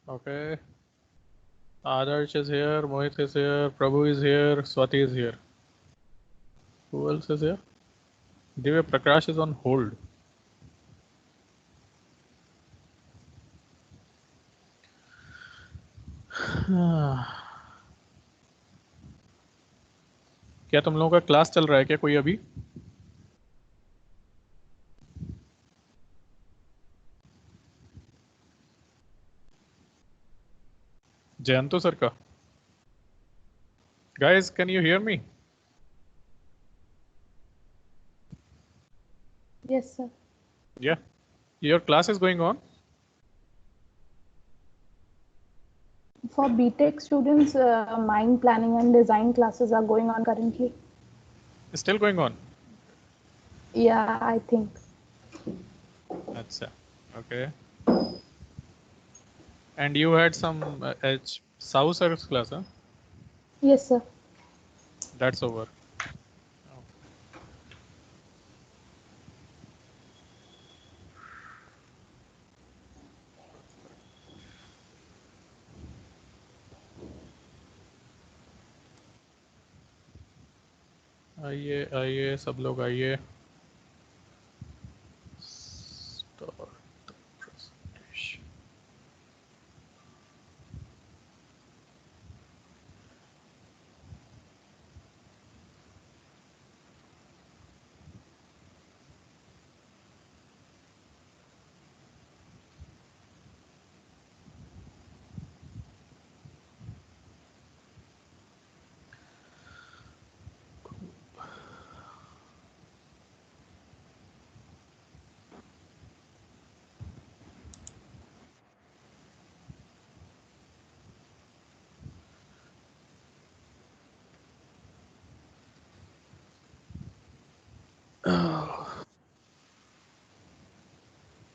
Okay. Adarsh is here, Mohit is here, Prabhu is here, Swati is here. Who else is here? Divya Prakash is on hold. क्या तुम लोगों का class चल रहा है क्या कोई अभी? जयंतो सर का? Guys, can you hear me? Yes, sir. Yeah. Your class is going on? For BTech students, mind planning and design classes are going on currently. It's still going on? Yeah, I think. Acha. Okay. And you had some South Service class, huh? Yes, sir. That's over. आइए आइए सब लोग आइए. Start the presentation.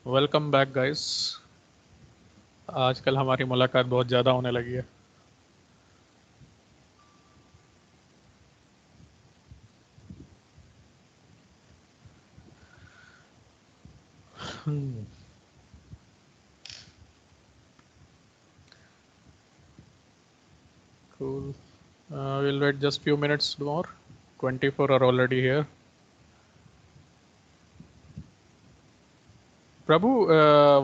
Welcome back guys. आजकल हमारी मुलाकात बहुत ज़्यादा होने लगी है. Cool. We'll wait just few minutes more. 24 are already here. Prabhu,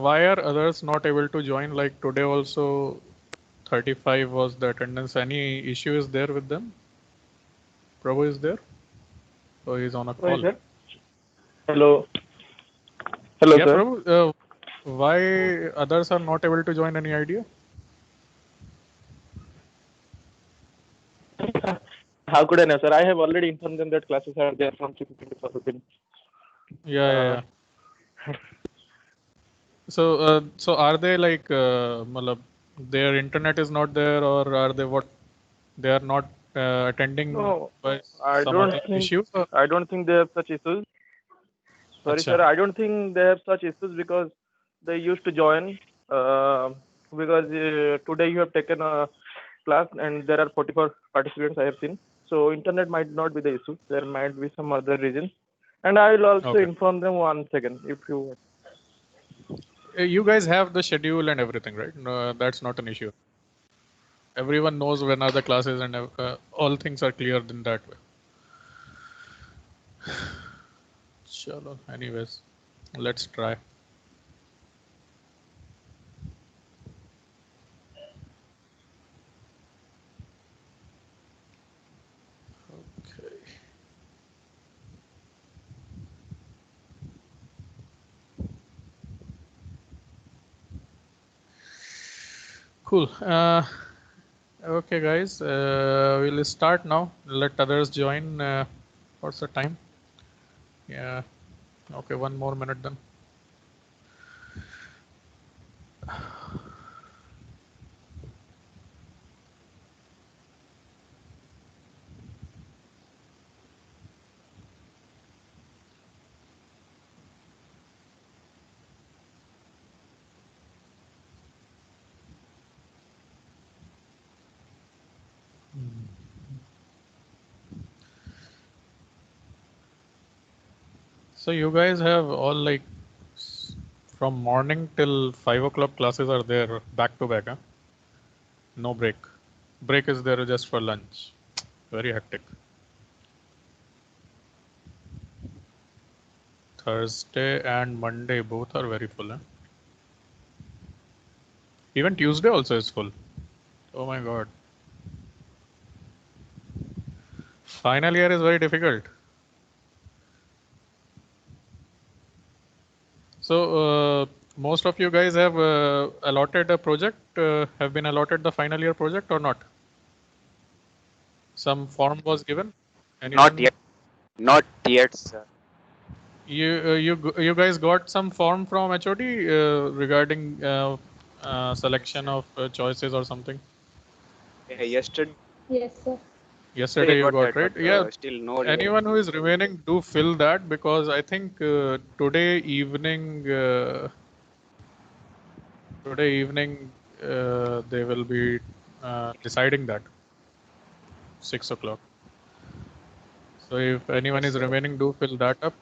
why are others not able to join? Like today also 35 was the attendance. Any issue is there with them? Prabhu is there? Oh, he's on a Sorry, call. sir. Hello. Hello, Yeah, sir. Prabhu, why others are not able to join? Any idea? How could I know, sir? I have already informed them that classes are there from 6:15 to 4:15. Yeah. So are they like, matlab, their internet is not there, or are they what? They are not attending No, by I some don't other think issue? Or? I don't think they have such issues. Sorry, Acha. sir. I don't think they have such issues because they used to join. Because today you have taken a class and there are 44 participants I have seen. So internet might not be the issue. There might be some other reason. And I will also Okay. inform them once again if you want. You guys have the schedule and everything, right? No, that's not an issue. Everyone knows when are the classes, and all things are clear in that way. Chalo. Anyways, let's try. Okay. Cool. Okay, guys. We'll start now. Let others join. What's the time? Yeah. Okay, 1 more minute then. So you guys have all like from morning till 5 o'clock classes are there back to back. Huh? No break. Break is there just for lunch. Very hectic. Thursday and Monday both are very full. Huh? Even Tuesday also is full. Oh my God. Final year is very difficult. So most of you guys have allotted a project, have been allotted the final year project or not? Some form was given? Anyone? Not yet. Not yet, sir. You guys got some form from HOD regarding selection of choices or something? Yesterday Yes, sir. Yesterday you got, that, right? but, Yeah. still no. Anyone who is remaining, do fill that, because I think today evening they will be deciding that 6 o'clock. So if anyone is remaining, do fill that up.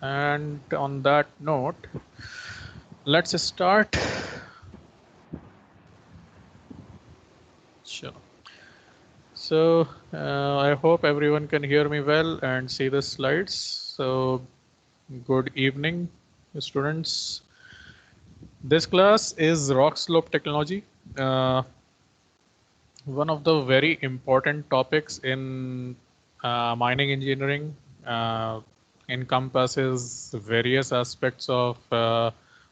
And on that note, let's start. Sure. So I hope everyone can hear me well and see the slides. So good evening, students. This class is rock slope technology. One of the very important topics in mining engineering, encompasses various aspects of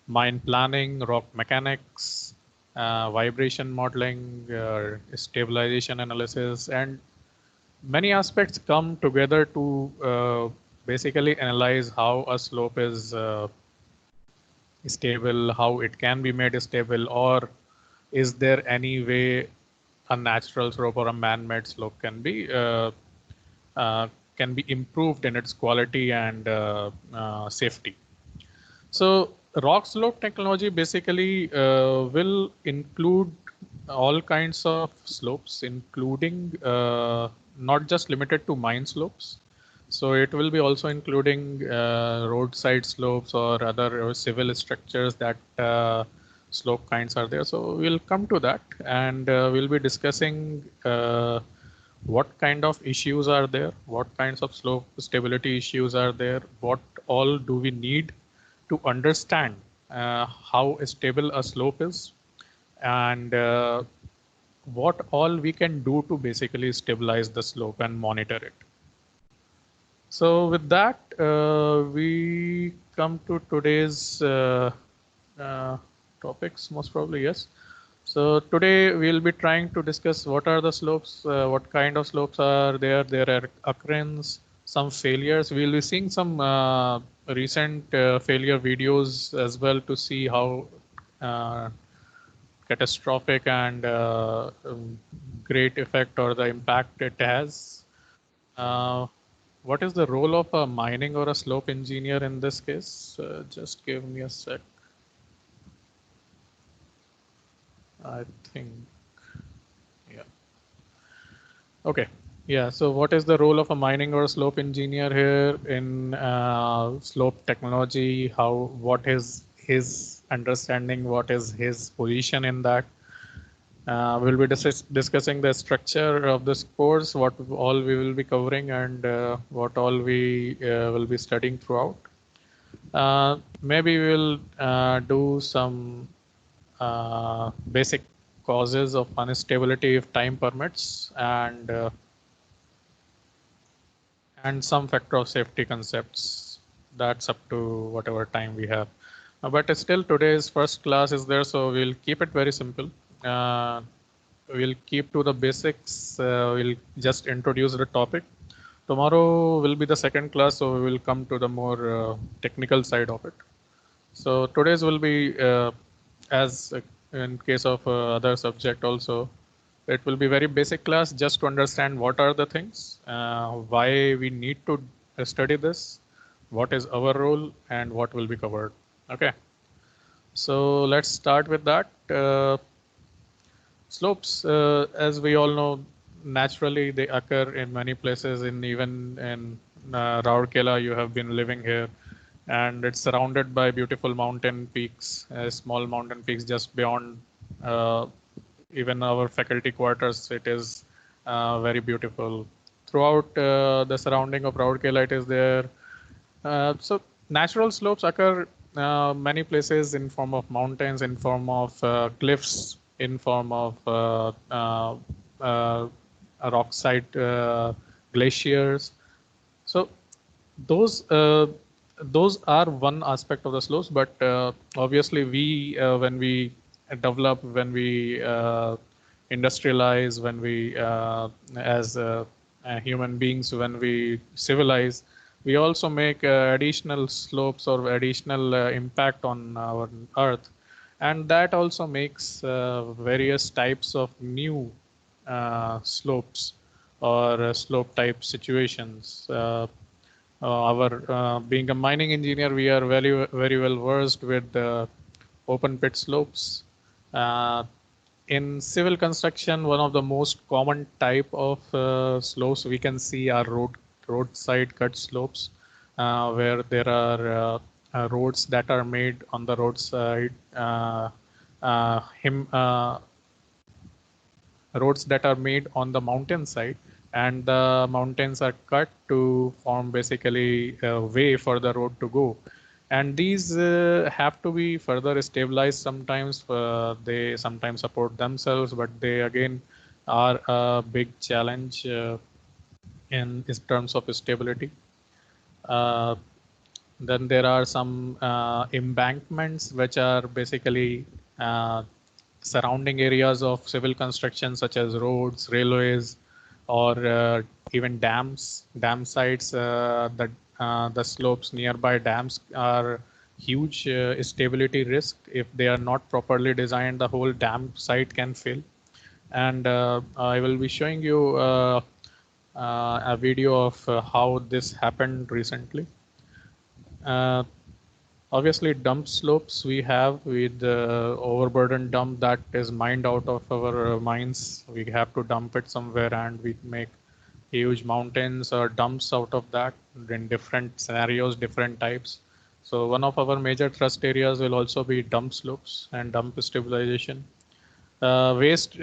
mine planning, rock mechanics, vibration modeling, stabilization analysis, and many aspects come together to basically analyze how a slope is stable, how it can be made stable, or is there any way a natural slope or a man-made slope can be improved in its quality and safety. So rock slope technology basically will include all kinds of slopes, including not just limited to mine slopes. So it will be also including roadside slopes or other civil structures that slope kinds are there. So we'll come to that, and we'll be discussing what kind of issues are there, what kinds of slope stability issues are there, what all do we need to understand how stable a slope is, and what all we can do to basically stabilize the slope and monitor it. So with that, we come to today's topics, most probably, yes. So today we'll be trying to discuss what are the slopes, what kind of slopes are there, their occurrence, some failures. We'll be seeing some recent failure videos as well to see how catastrophic and great effect or the impact it has. What is the role of a mining or a slope engineer in this case? Just give me a sec. I think, yeah. Okay. Yeah. So what is the role of a mining or a slope engineer here in slope technology? What is his understanding? What is his position in that? We'll be discussing the structure of this course, what all we will be covering, and what all we will be studying throughout. Maybe we'll do some basic causes of instability if time permits, and some factor of safety concepts. That's up to whatever time we have. But still, today's first class is there, so we'll keep it very simple. We'll keep to the basics. We'll just introduce the topic. Tomorrow will be the second class, so we will come to the more technical side of it. So today's will be, as in case of other subject also, it will be very basic class just to understand what are the things, why we need to study this, what is our role, and what will be covered. Okay. So let's start with that. Slopes, as we all know, naturally they occur in many places. Even in Rourkela, you have been living here. and it's surrounded by beautiful mountain peaks, small mountain peaks just beyond uh, even our faculty quarters. It is very beautiful. Throughout the surrounding of Rourkela, it is there. So natural slopes occur many places in form of mountains, in form of cliffs, in form of uh, rockside glaciers. So those uh, those are one aspect of the slopes, but obviously we when we develop, when we industrialize, when we as human beings, when we civilize, we also make additional slopes or additional impact on our earth, and that also makes various types of new slopes or slope type situations. Our being a mining engineer, we are very well versed with the open pit slopes. Uh, in civil construction, one of the most common type of slopes we can see are roadside cut slopes, where there are roads that are made on the roadside. Him Roads that are made on the mountain side, and the mountains are cut to form basically a way for the road to go, and these have to be further stabilized. Sometimes they sometimes support themselves, but they again are a big challenge in terms of stability. uh, then there are some embankments which are basically uh, surrounding areas of civil construction, such as roads, railways, or even dams. Dam sites, the slopes nearby dams are huge stability risk. If they are not properly designed, the whole dam site can fail. And I will be showing you a video of how this happened recently. Uh, Obviously, dump slopes we have with overburden dump that is mined out of our mines. We have to dump it somewhere, and we make huge mountains or dumps out of that in different scenarios, different types. So one of our major thrust areas will also be dump slopes and dump stabilization. Waste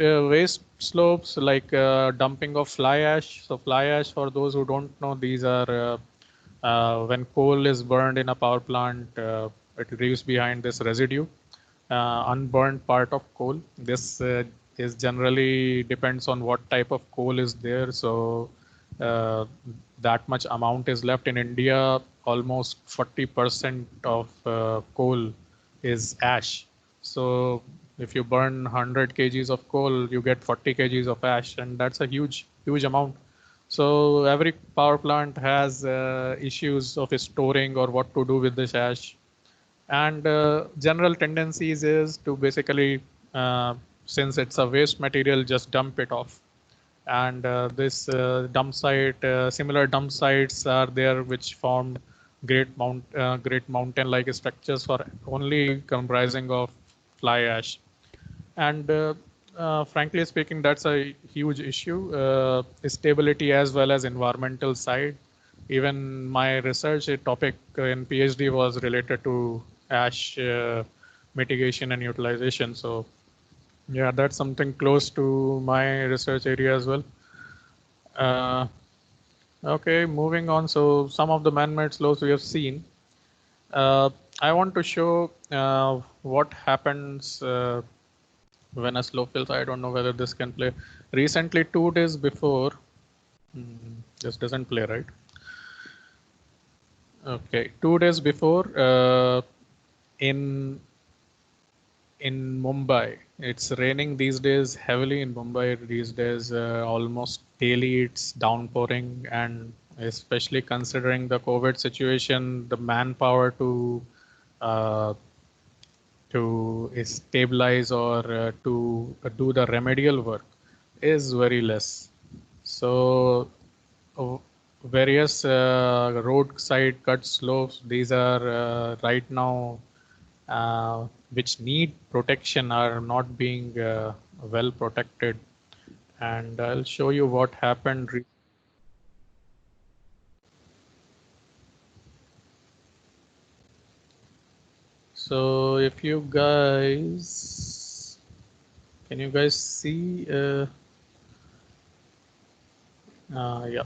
slopes, like dumping of fly ash. So fly ash, for those who don't know, these are when coal is burned in a power plant, it leaves behind this residue, unburned part of coal. This is generally depends on what type of coal is there. So uh, that much amount is left in India. Almost 40% of coal is ash. So if you burn 100 kgs of coal, you get 40 kgs of ash, and that's a huge amount. So every power plant has issues of storing or what to do with this ash. And general tendencies is to basically, since it's a waste material, just dump it off. And this similar dump sites are there which form great mountain-like structures for only comprising of fly ash. And frankly speaking, that's a huge issue, stability as well as environmental side. Even my research topic in PhD was related to ash mitigation and utilization. So yeah, that's something close to my research area as well. Uh, okay, moving on. So some of the man-made slopes we have seen. Uh, I want to show what happens when a slope fails. I don't know whether this can play. Recently, 2 days before, this doesn't play, right? Okay, 2 days before, in Mumbai, it's raining these days heavily in Mumbai these days. Almost daily, it's downpouring, and especially considering the COVID situation, the manpower uh, to stabilize or to do the remedial work is very less. So uh, various roadside cut slopes, these are right now which need protection, are not being well protected. And I'll show you what happened. So if you guys, can you guys see? Yeah,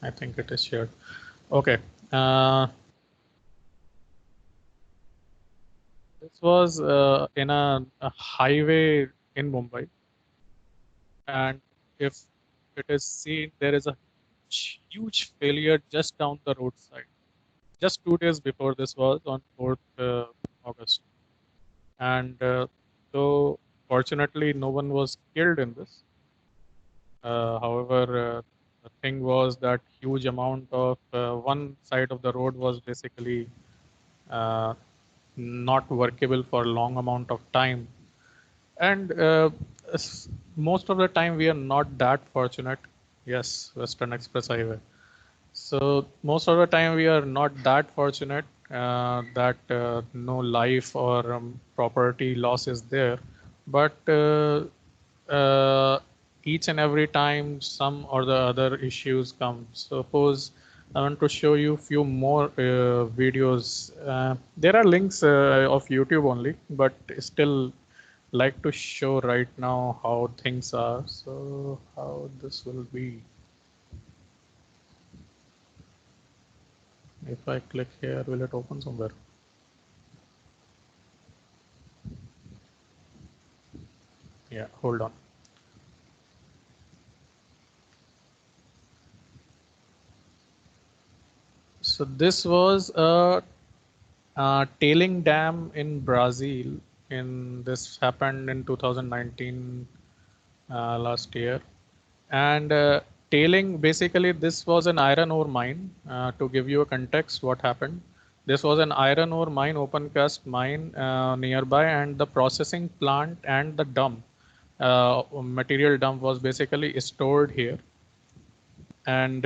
I think it is shared. Okay. This was in a highway in Mumbai, and if it is seen, there is a huge failure just down the roadside. Just 2 days before this was on 4th August, and so fortunately no one was killed in this. However, the thing was that huge amount of one side of the road was basically uh, not workable for a long amount of time, and most of the time we are not that fortunate. Yes, Western Express Highway. So most of the time we are not that fortunate that no life or property loss is there, but each and every time some or the other issues come. Suppose I want to show you few more videos. There are links of YouTube only, but still like to show right now how things are. So how this will be. If I click here, will it open somewhere? Yeah, hold on. So this was a tailing dam in Brazil. In this happened in 2019, last year, and tailing, basically this was an iron ore mine. To give you a context, what happened? This was an iron ore mine, open cast mine nearby, and the processing plant and the dump, material dump, was basically stored here, and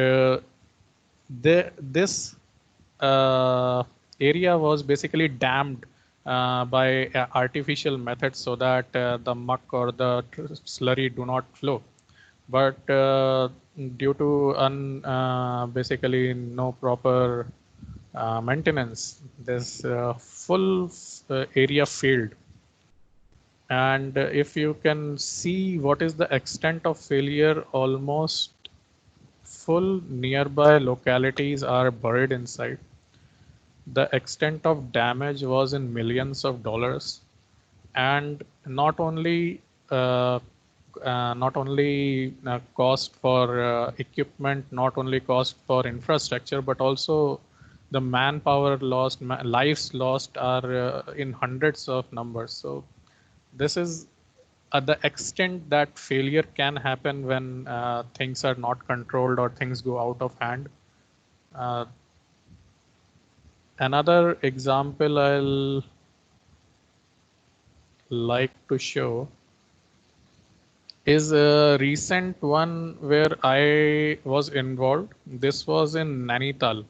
this area was basically dammed by artificial methods so that the muck or the slurry do not flow. But due to basically no proper maintenance, this full area failed. And if you can see what is the extent of failure, almost full nearby localities are buried inside. The extent of damage was in millions of dollars, and not only cost for equipment, not only cost for infrastructure, but also the manpower lost, lives lost are in hundreds of numbers. So this is the extent that failure can happen when things are not controlled or things go out of hand. Uh, Another example I'll like to show is a recent one where I was involved. This was in Nainital.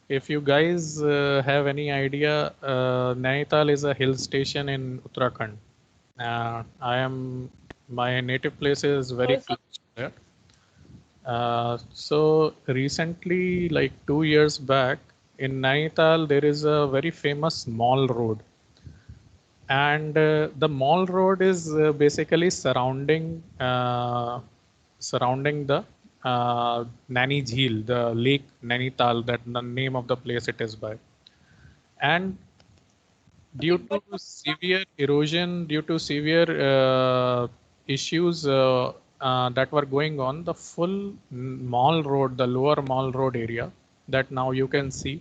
If you guys have any idea, Nainital is a hill station in Uttarakhand. My native place is very close to there. So recently, like 2 years back, in Nainital, there is a very famous mall road. And the mall road is basically surrounding the Naini Jheel, the lake Nainital, that the name of the place it is by. And due to severe erosion, due to severe issues that were going on, the full mall road, the lower mall road area that now you can see,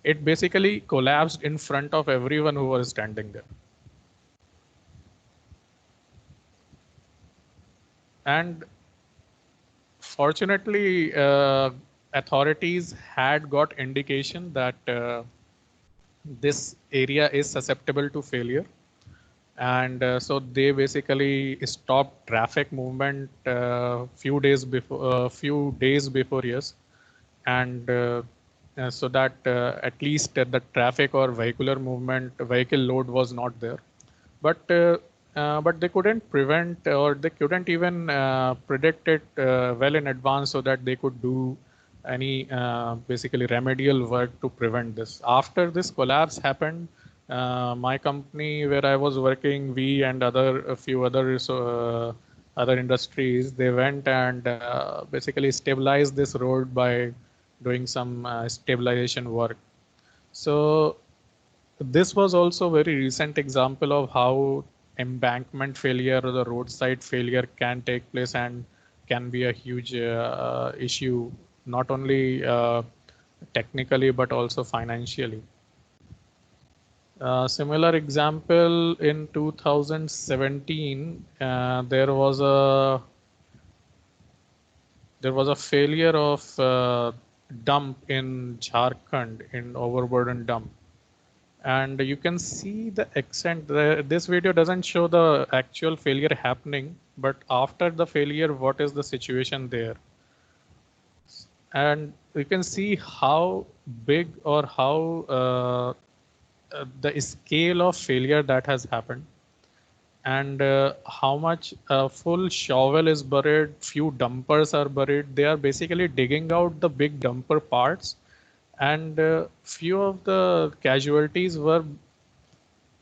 it basically collapsed in front of everyone who was standing there. And fortunately, authorities had got indication that this area is susceptible to failure, and so they basically stopped traffic movement few days before, yes, and so that at least the traffic or vehicle load was not there. But they couldn't prevent, or they couldn't even predict it well in advance so that they could do any basically remedial work to prevent this. After this collapse happened, My company where I was working, we and a few other industries, they went and basically stabilized this road by doing some stabilization work. So this was also a very recent example of how embankment failure or the roadside failure can take place and can be a huge issue, not only technically but also financially. Similar example in 2017, there was a failure of dump in Jharkhand, in overburden dump, and you can see the extent. This video doesn't show the actual failure happening, but after the failure, what is the situation there? And you can see how big or how the scale of failure that has happened, and how much full shovel is buried, few dumpers are buried. They are basically digging out the big dumper parts, and few of the casualties were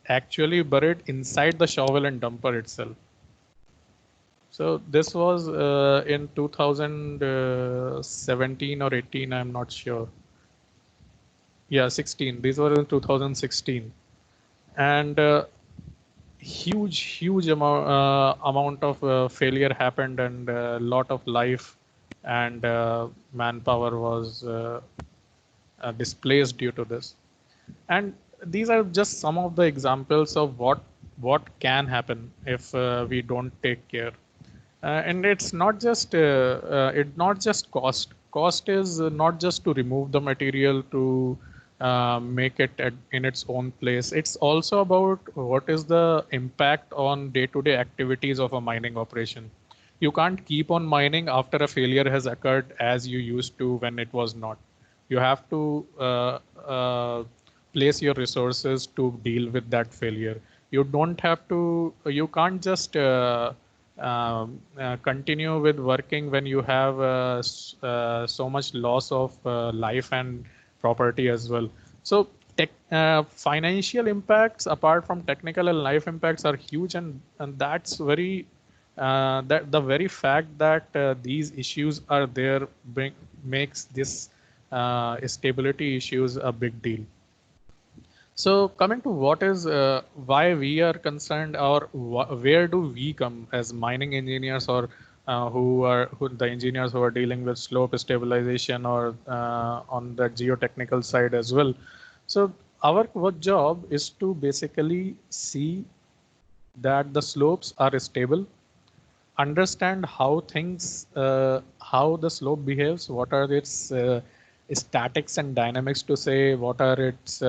actually buried inside the shovel and dumper itself. So this was in 2017 or 18, I'm not sure. Yeah, 16. These were in 2016. And huge amount of failure happened, and a lot of life and manpower was displaced due to this. And these are just some of the examples of what can happen if we don't take care. And it's not just cost. Cost is not just to remove the material to make it in its own place. It's also about what is the impact on day-to-day activities of a mining operation. You can't keep on mining after a failure has occurred as you used to when it was not. You have to place your resources to deal with that failure. You don't have to. You can't just continue with working when you have so much loss of life and property as well. So financial impacts apart from technical and life impacts are huge, and that's very that the very fact that these issues are there makes this stability issues a big deal. So coming to what is why we are concerned, or where do we come as mining engineers, or who the engineers who are dealing with slope stabilization, or on the geotechnical side as well. So our job is to basically see that the slopes are stable, understand how how the slope behaves, what are its statics and dynamics, to say what are its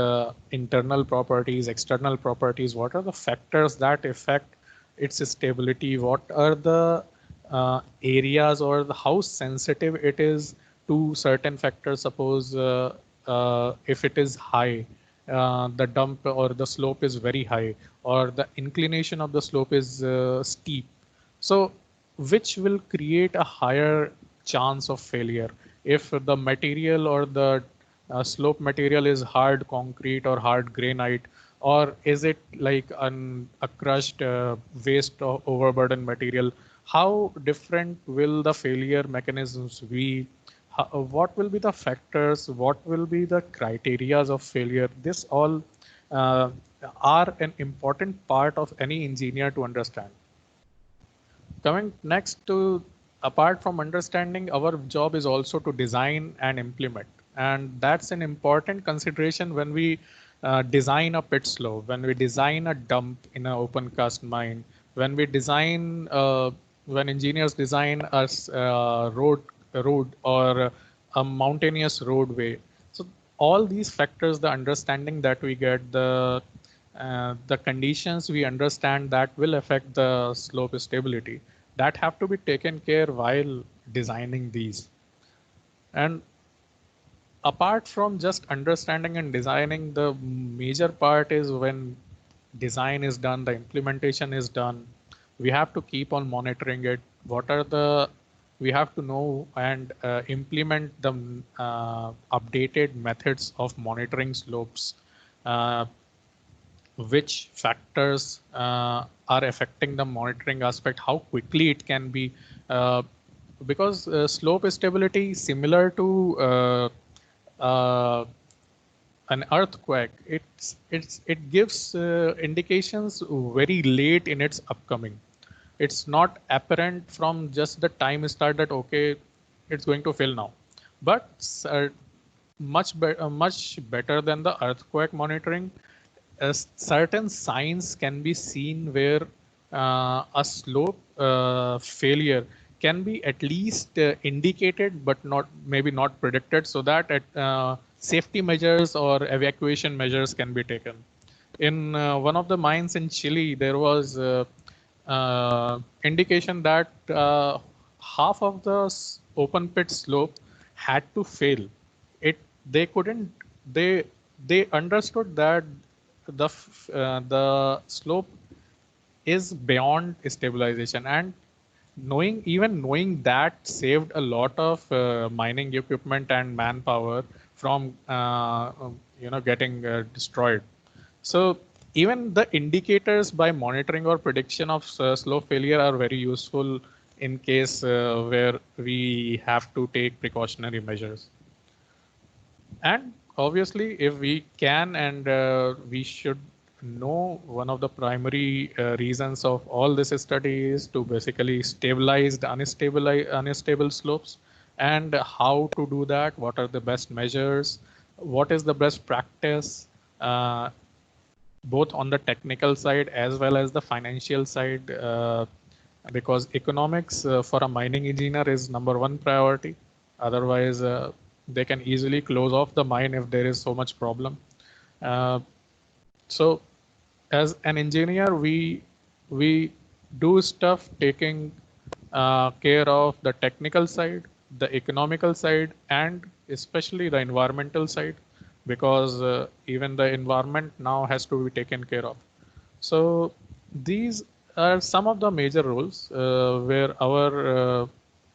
internal properties, external properties, what are the factors that affect its stability, what are the areas or how sensitive it is to certain factors. Suppose if it is high, the dump or the slope is very high, or the inclination of the slope is steep. So which will create a higher chance of failure? If the material or the slope material is hard concrete or hard granite, or is it like a crushed waste or overburden material? How different will the failure mechanisms be? What will be the factors? What will be the criterias of failure? This all uh, are an important part of any engineer to understand. Coming next to, apart from understanding, our job is also to design and implement. And that's an important consideration when we design a pit slope, when we design a dump in an open cast mine, when we design, when engineers design a road or a mountainous roadway. So all these factors, the understanding that we get, the conditions we understand that will affect the slope stability, that have to be taken care while designing these. And apart from just understanding and designing, the major part is when design is done, the implementation is done, we have to keep on monitoring it. What are the, we have to know and implement the updated methods of monitoring slopes. Uh, which factors are affecting the monitoring aspect, how quickly it can be, because slope stability similar to an earthquake, it gives indications very late in its upcoming. It's not apparent from just the time start that okay, it's going to fail now, but much better than the earthquake monitoring. Certain signs can be seen where a slope failure can be at least indicated, but not maybe not predicted, so that safety measures or evacuation measures can be taken. In one of the mines in Chile, there was indication that half of the open pit slope had to fail. It they couldn't they they understood that the slope is beyond stabilization, and knowing that saved a lot of mining equipment and manpower from getting destroyed. So even the indicators by monitoring or prediction of slow failure are very useful in case where we have to take precautionary measures. And obviously, if we can and we should know, one of the primary reasons of all this study is to basically stabilize the unstable slopes, and how to do that, what are the best measures, what is the best practice, both on the technical side as well as the financial side, because economics for a mining engineer is number one priority. Otherwise, they can easily close off the mine if there is so much problem. So as an engineer, we do stuff taking care of the technical side, the economical side, and especially the environmental side, because even the environment now has to be taken care of. So these are some of the major roles where our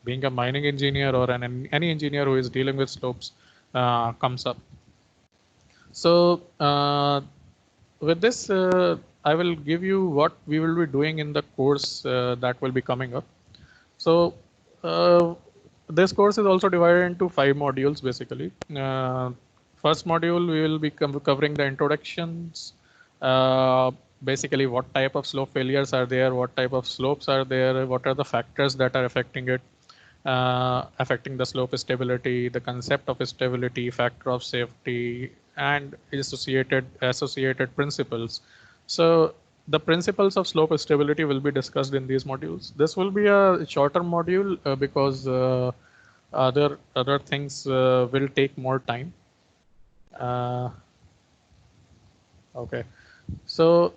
being a mining engineer or any engineer who is dealing with slopes comes up. So with this, I will give you what we will be doing in the course that will be coming up. So this course is also divided into 5 modules basically. First module, we will be covering the introductions, basically what type of slope failures are there, what type of slopes are there, what are the factors that are affecting it, affecting the slope stability, the concept of stability, factor of safety, and associated principles. So the principles of slope stability will be discussed in these modules. This will be a shorter module because other things will take more time. Okay, so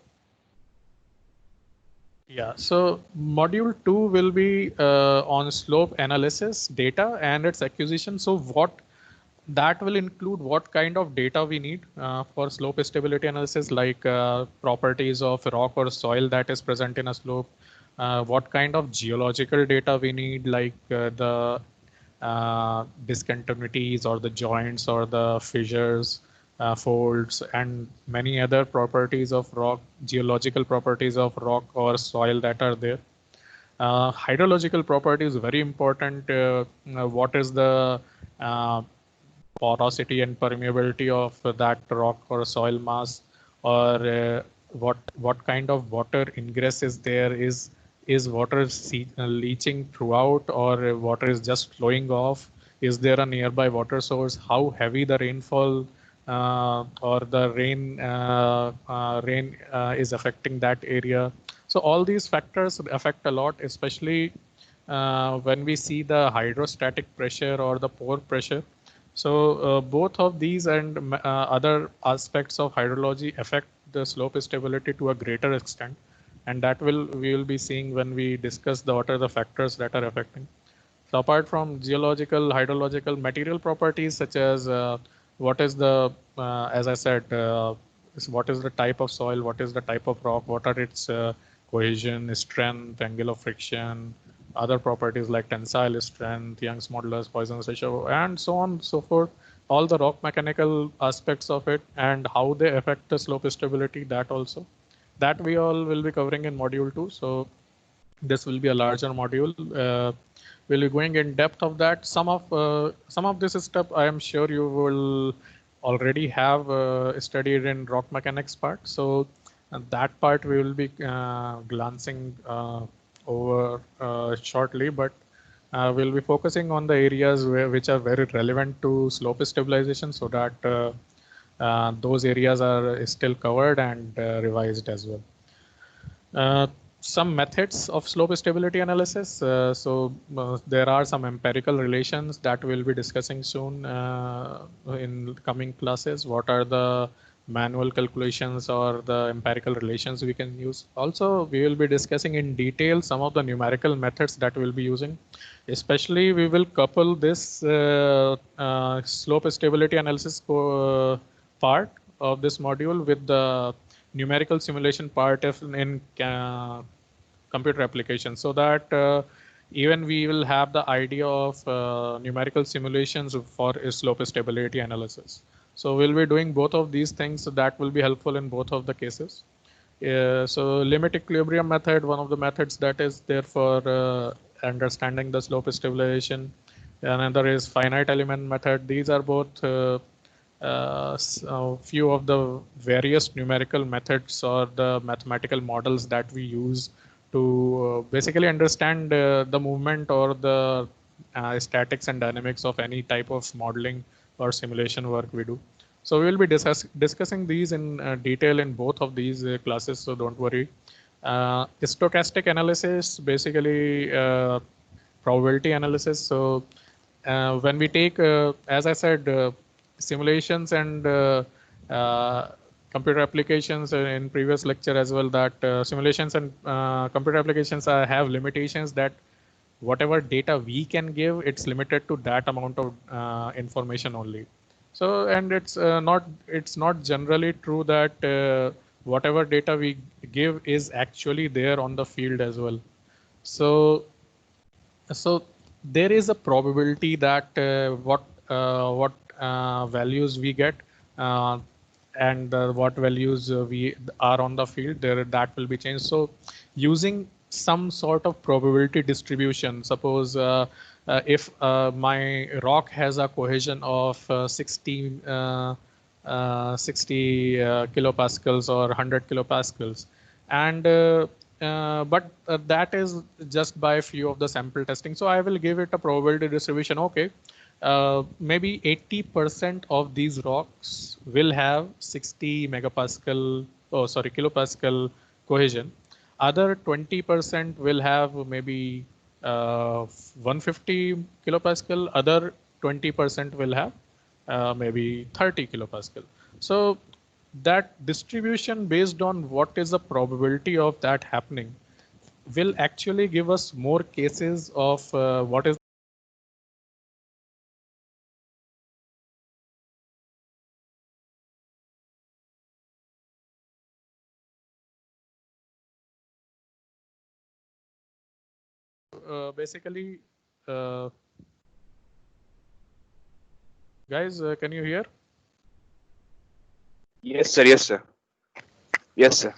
yeah, so module 2 will be on slope analysis data and its acquisition. So that will include what kind of data we need for slope stability analysis, like properties of rock or soil that is present in a slope, what kind of geological data we need, like the discontinuities or the joints or the fissures, folds, and many other properties of rock, geological properties of rock or soil that are there. Hydrological property is very important. What is the porosity and permeability of that rock or soil mass, or what kind of water ingress is there? Is water leaching throughout, or water is just flowing off? Is there a nearby water source? How heavy the rainfall or the rain is affecting that area? So all these factors affect a lot, especially when we see the hydrostatic pressure or the pore pressure. So both of these and other aspects of hydrology affect the slope stability to a greater extent, and that we will be seeing when we discuss what are the factors that are affecting. So apart from geological, hydrological, material properties such as what is the, as I said, what is the type of soil, what is the type of rock, what are its cohesion, strength, angle of friction, other properties like tensile strength, Young's modulus, Poisson's ratio, and so on and so forth. all the rock mechanical aspects of it and how they affect the slope stability, that also. That we all will be covering in module 2. So this will be a larger module. We'll be going in depth of that. Some of this stuff I am sure you will already have studied in rock mechanics part. So that part we will be glancing over shortly, but we'll be focusing on the areas which are very relevant to slope stabilization, so that those areas are still covered and revised as well. Some methods of slope stability analysis. There are some empirical relations that we'll be discussing soon in coming classes. What are the manual calculations or the empirical relations we can use? Also, we will be discussing in detail some of the numerical methods that we'll be using. Especially, we will couple this slope stability analysis part of this module with the numerical simulation part in computer applications, so that even we will have the idea of numerical simulations for slope stability analysis. So we'll be doing both of these things, so that will be helpful in both of the cases. So limit equilibrium method, one of the methods that is there for understanding the slope stabilization. Another is finite element method. These are both few of the various numerical methods or the mathematical models that we use to basically understand the movement or the statics and dynamics of any type of modeling or simulation work we do. So we will be discussing these in detail in both of these classes, so don't worry. Stochastic analysis, basically probability analysis. So when we take, as I said, simulations and computer applications in previous lecture as well, that simulations and computer applications have limitations, that whatever data we can give, it's limited to that amount of information only. So, and it's not generally true that whatever data we give is actually there on the field as well. So there is a probability that what values we get and what values we are on the field, that will be changed. So using some sort of probability distribution, suppose if my rock has a cohesion of 60 kilopascals or 100 kilopascals, and but that is just by a few of the sample testing. So I will give it a probability distribution. Okay, maybe 80% of these rocks will have 60 megapascal, kilopascal cohesion. Other 20% will have maybe 150 kilopascal. Other 20% will have maybe 30 kilopascal. So that distribution based on what is the probability of that happening will actually give us more cases of what is basically guys, can you hear? Yes, sir. Yes, sir. Yes, sir.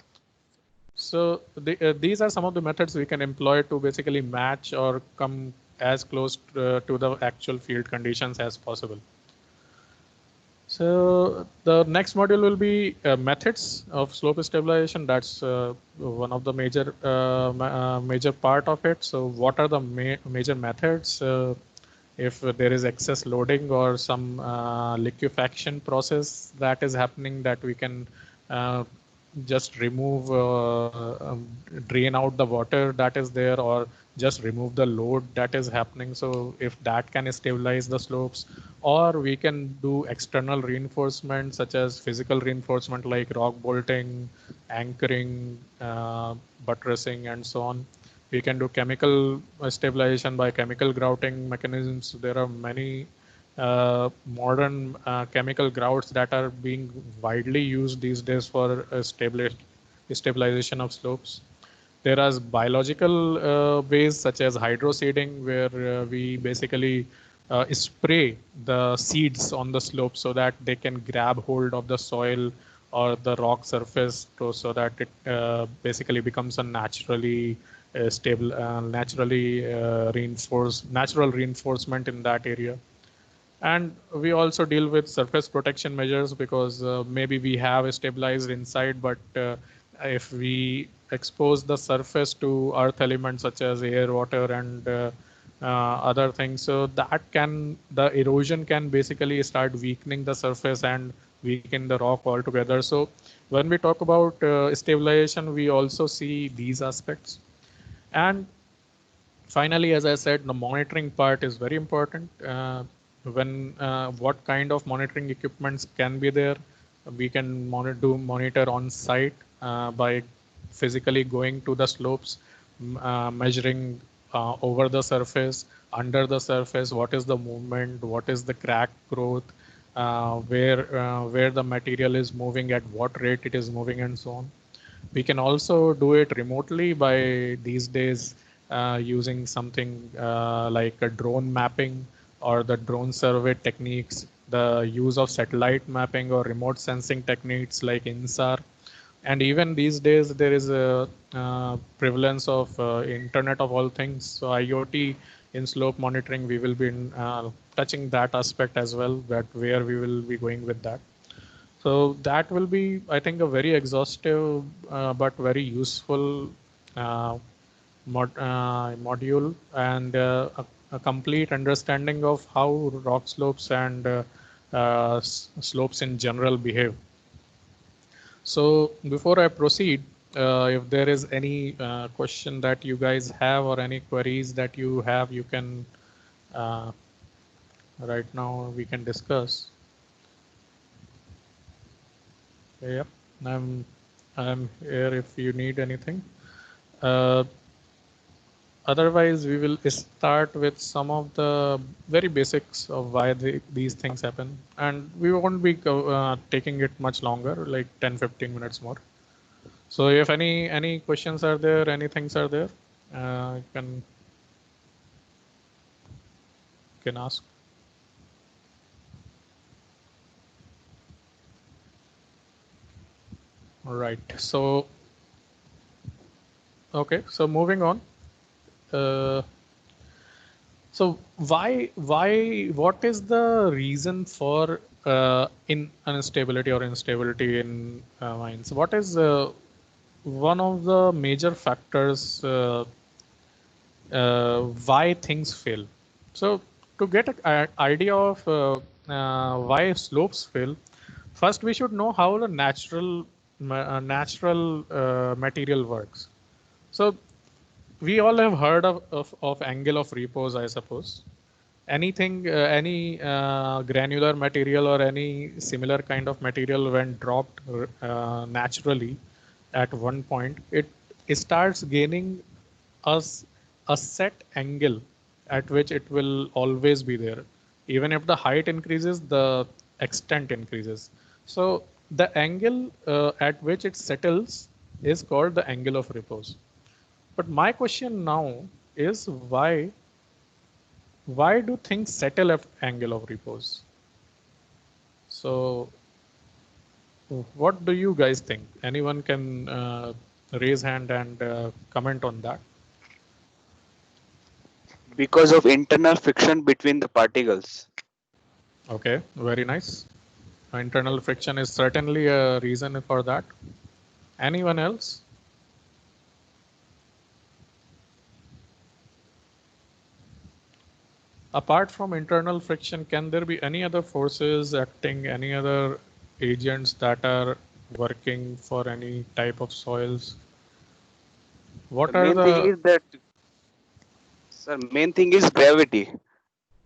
So these are some of the methods we can employ to basically match or come as close to the actual field conditions as possible. So the next module will be methods of slope stabilization. That's one of the major part of it. So what are the major methods if there is excess loading or some liquefaction process that is happening, that we can just remove, drain out the water that is there, or just remove the load that is happening. So if that can stabilize the slopes, or we can do external reinforcement such as physical reinforcement like rock bolting, anchoring, buttressing, and so on. We can do chemical stabilization by chemical grouting mechanisms. There are many modern chemical grouts that are being widely used these days for stabilization of slopes. There are biological ways such as hydroseeding, where we basically spray the seeds on the slope so that they can grab hold of the soil or the rock surface so that it basically becomes a naturally stable, naturally natural reinforcement in that area. And we also deal with surface protection measures because maybe we have stabilized inside, but if we expose the surface to earth elements such as air, water, and other things, so the erosion can basically start weakening the surface and weaken the rock altogether. So when we talk about stabilization, we also see these aspects. And finally, as I said, the monitoring part is very important. What kind of monitoring equipments can be there? We can monitor on site by physically going to the slopes, measuring over the surface, under the surface, what is the movement, what is the crack growth, where the material is moving, at what rate it is moving, and so on. We can also do it remotely by these days using something like a drone mapping or the drone survey techniques, the use of satellite mapping or remote sensing techniques like INSAR. And even these days, there is a prevalence of Internet of all things. So IoT in slope monitoring, we will be touching that aspect as well, where we will be going with that. So that will be, I think, a very exhaustive but very useful module, and a complete understanding of how rock slopes and slopes in general behave. So before I proceed, if there is any question that you guys have or any queries that you have, you can right now we can discuss. Yep, I'm here if you need anything. Otherwise, we will start with some of the very basics of why these things happen. And we won't be taking it much longer, like 10-15 minutes more. So if any questions are there, any things are there, you can ask. All right. So, okay. So moving on. So what is the reason for instability or instability in mines? What is one of the major factors why things fail? So to get an idea of why slopes fail, first we should know how the natural material works. So we all have heard of angle of repose, I suppose. Anything, any granular material or any similar kind of material, when dropped naturally at one point, it starts gaining us a set angle at which it will always be there. Even if the height increases, the extent increases. So the angle at which it settles is called the angle of repose. But my question now is why do things settle at angle of repose? So what do you guys think? Anyone can raise hand and comment on that. Because of internal friction between the particles. Okay, very nice. Internal friction is certainly a reason for that. Anyone else? Apart from internal friction, can there be any other forces acting, any other agents that are working for any type of soils? What The are main thing the... is that, sir, main thing is gravity.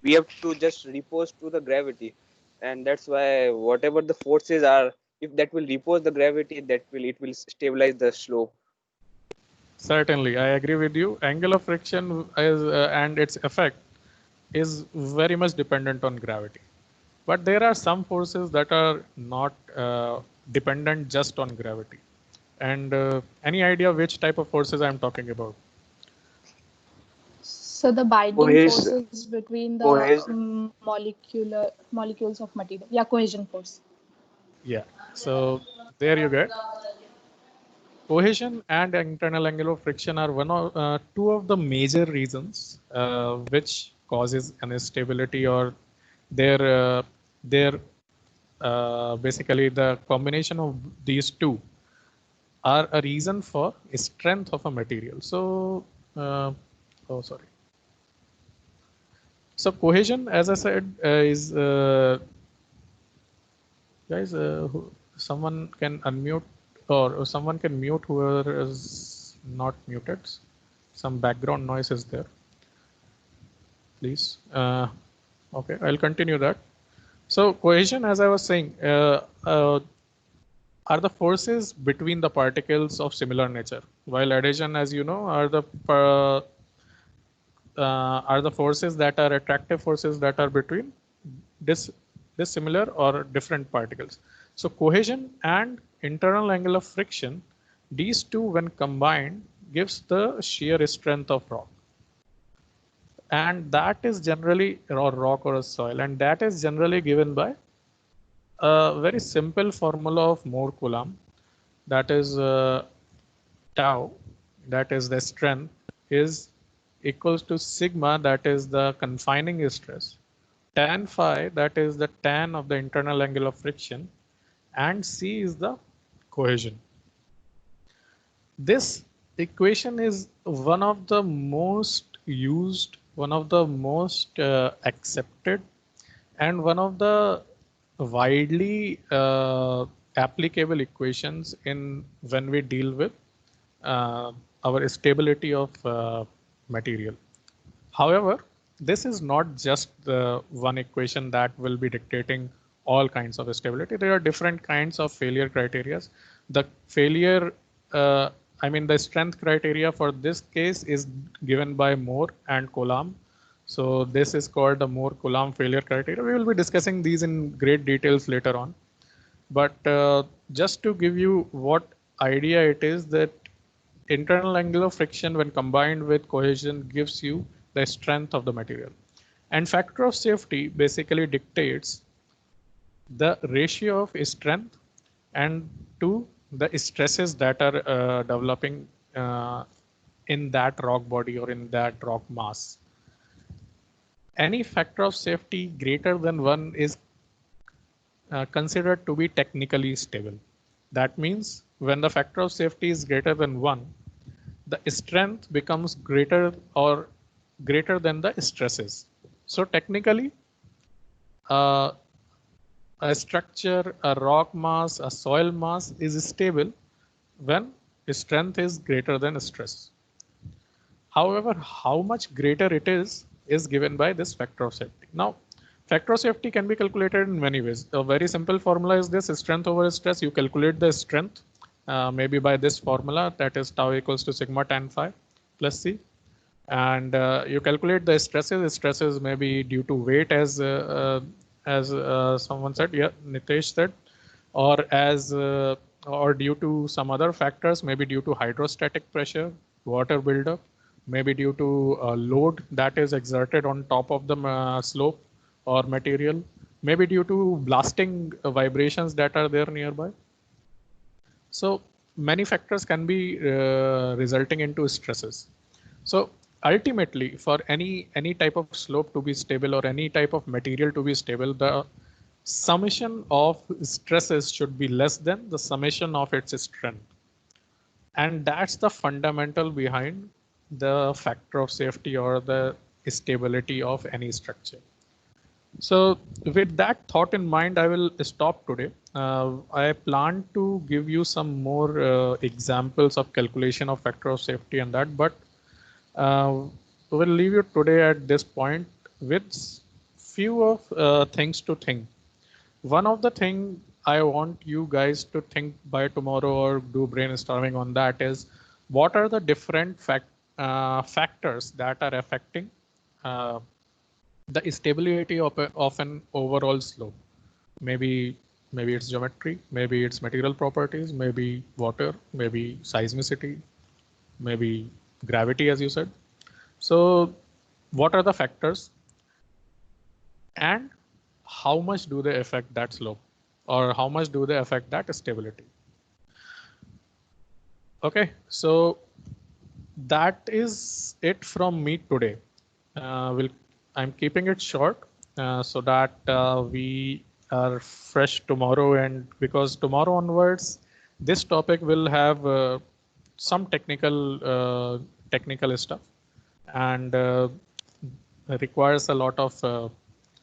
We have to just repose to the gravity, and that's why whatever the forces are, if that will repose the gravity, it will stabilize the slope. Certainly, I agree with you. Angle of friction is, and its effect is very much dependent on gravity. But there are some forces that are not dependent just on gravity. And any idea which type of forces I'm talking about? So the binding Cohesion. forces between the Cohesion. molecules of material. Yeah, cohesion force. Yeah. So there you go. Cohesion and internal angular friction are two of the major reasons which causes instability, or their basically the combination of these two are a reason for strength of a material. So, oh sorry. So cohesion, as I said, is guys. Someone can unmute, or someone can mute whoever is not muted. Some background noise is there. Please. Okay, I'll continue that. So cohesion, as I was saying, are the forces between the particles of similar nature, while adhesion, as you know, are the forces that are attractive forces that are between dissimilar or different particles. So cohesion and internal angle of friction, these two when combined gives the shear strength of rock. And that is generally, or rock or a soil, and that is generally given by a very simple formula of Mohr-Coulomb, that is tau, that is the strength, is equals to sigma, that is the confining stress, tan phi, that is the tan of the internal angle of friction, and C is the cohesion. This equation is one of the most used, one of the most accepted, and one of the widely applicable equations in when we deal with our stability of material. However, this is not just the one equation that will be dictating all kinds of stability. There are different kinds of failure criteria. The failure, I mean, the strength criteria for this case is given by Mohr and Coulomb. So this is called the Mohr-Coulomb failure criteria. We will be discussing these in great details later on. But just to give you what idea it is, that internal angle of friction when combined with cohesion gives you the strength of the material. And factor of safety basically dictates the ratio of strength and to the stresses that are developing in that rock body or in that rock mass. Any factor of safety greater than 1 is considered to be technically stable. That means when the factor of safety is greater than 1, the strength becomes greater or greater than the stresses. So technically, a structure, a rock mass, a soil mass is stable when strength is greater than stress. However, how much greater it is given by this factor of safety. Now, factor of safety can be calculated in many ways. A very simple formula is this: strength over stress. You calculate the strength maybe by this formula, that is tau equals to sigma tan phi plus C. And you calculate the stresses. Stresses may be due to weight, as someone said, yeah, Nitesh said, or as or due to some other factors, maybe due to hydrostatic pressure, water buildup, maybe due to load that is exerted on top of the slope or material, maybe due to blasting vibrations that are there nearby. So many factors can be resulting into stresses. So ultimately, for any type of slope to be stable or any type of material to be stable, the summation of stresses should be less than the summation of its strength. And that's the fundamental behind the factor of safety or the stability of any structure. So with that thought in mind, I will stop today. I plan to give you some more examples of calculation of factor of safety and that, but we'll leave you today at this point with few of things to think. One of the thing I want you guys to think by tomorrow or do brainstorming on that is, what are the different factors that are affecting the stability of an overall slope? Maybe it's geometry, maybe it's material properties, maybe water, maybe seismicity, maybe gravity, as you said. So what are the factors and how much do they affect that slope, or how much do they affect that stability. Okay, so that is it from me today. I'm keeping it short so that we are fresh tomorrow, and because tomorrow onwards this topic will have some technical stuff, and requires a lot of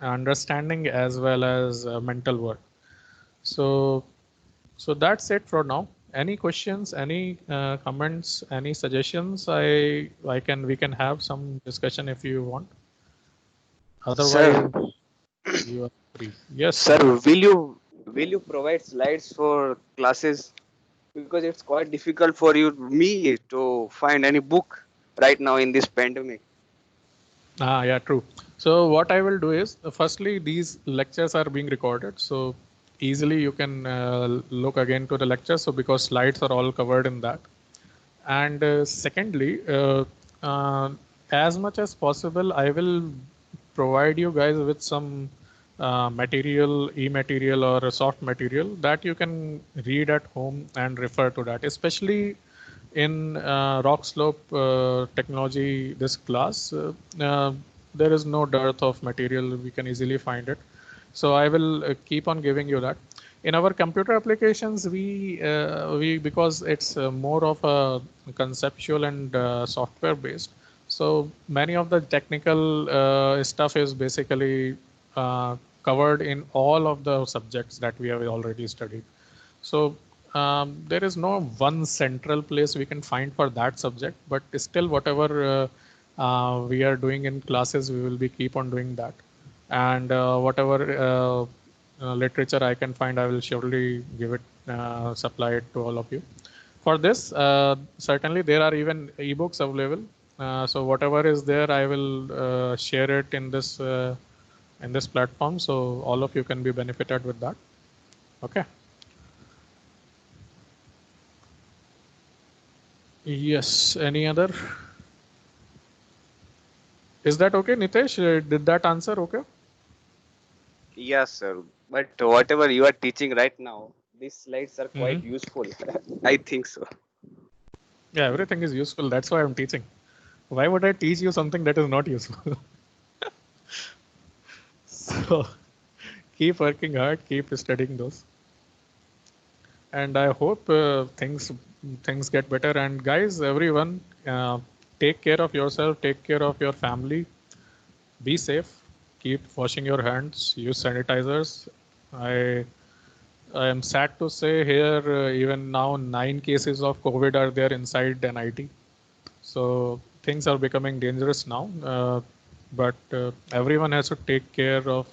understanding as well as mental work. So that's it for now. Any questions, any comments, any suggestions? We can have some discussion if you want. Otherwise, you are free. Yes, Sir, Nitin. will you provide slides for classes? Because it's quite difficult for me to find any book right now in this pandemic. Yeah, true. So what I will do is, firstly, these lectures are being recorded, so easily you can look again to the lecture. So because slides are all covered in that. And secondly, as much as possible, I will provide you guys with some material, e-material or a soft material that you can read at home and refer to that, especially in rock slope technology, this class, there is no dearth of material. We can easily find it. So I will keep on giving you that. In our computer applications, we because it's more of a conceptual and software based. So many of the technical stuff is basically covered in all of the subjects that we have already studied. So there is no one central place we can find for that subject, but still whatever we are doing in classes, we will be keep on doing that. And whatever literature I can find, I will surely give it, supply it to all of you. For this, certainly there are even ebooks available. So whatever is there, I will share it in this platform, so all of you can be benefited with that. Okay. Yes. Any other? Is that okay, Nitesh? Did that answer okay? Yes, sir. But whatever you are teaching right now, these slides are quite useful. I think so. Yeah, everything is useful. That's why I'm teaching. Why would I teach you something that is not useful? So keep working hard, keep studying those. And I hope things get better. And guys, everyone, take care of yourself, take care of your family. Be safe. Keep washing your hands. Use sanitizers. I I am sad to say here, even now, 9 cases of COVID are there inside NIT. So things are becoming dangerous now. But everyone has to take care of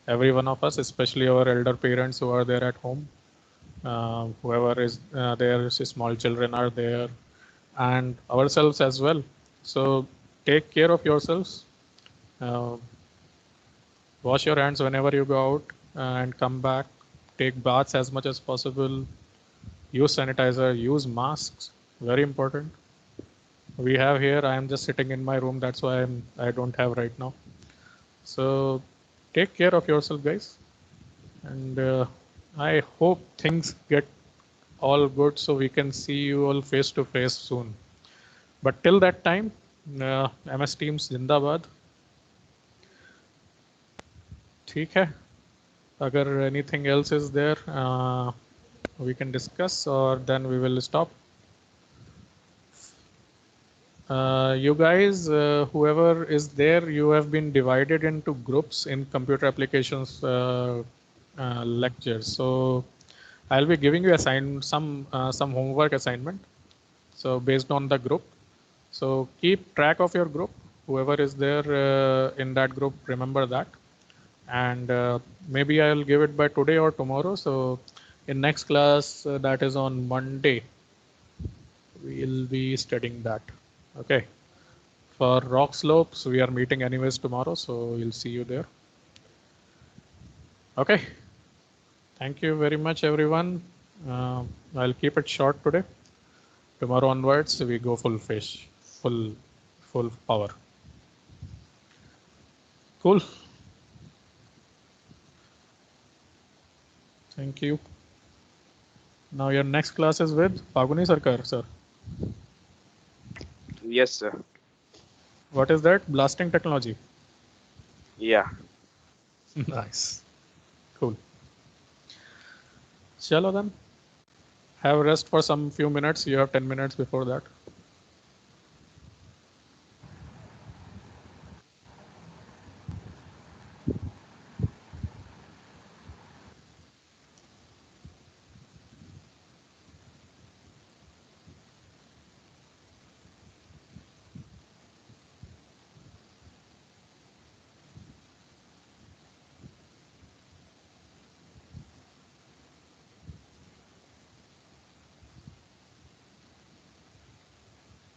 every one of us, especially our elder parents who are there at home. Whoever is there, small children are there, and ourselves as well. So take care of yourselves. Uh, Wash your hands whenever you go out and come back. Take baths as much as possible. Use sanitizer, use masks. Very important. We have here, I am just sitting in my room. That's why I don't have right now. So take care of yourself, guys. And I hope things get all good so we can see you all face to face soon. But till that time, MS Teams Zindabad. ठीक है. Agar anything else is there, we can discuss, or then we will stop. You guys, whoever is there, you have been divided into groups in computer applications lectures. So I'll be giving you some homework assignment. So based on the group, so keep track of your group. Whoever is there in that group, remember that. And maybe I'll give it by today or tomorrow. So in next class, that is on Monday, we'll be studying that. Okay. For rock slopes, we are meeting anyways tomorrow, so we'll see you there. Okay. Thank you very much, everyone. I'll keep it short today. Tomorrow onwards, we go full fish, full power. Cool. Thank you. Now your next class is with Paguni Sarkar, sir. Yes, sir. What is that? Blasting technology. Yeah. Nice. Cool. Chalo then. Have rest for some few minutes. You have 10 minutes before that.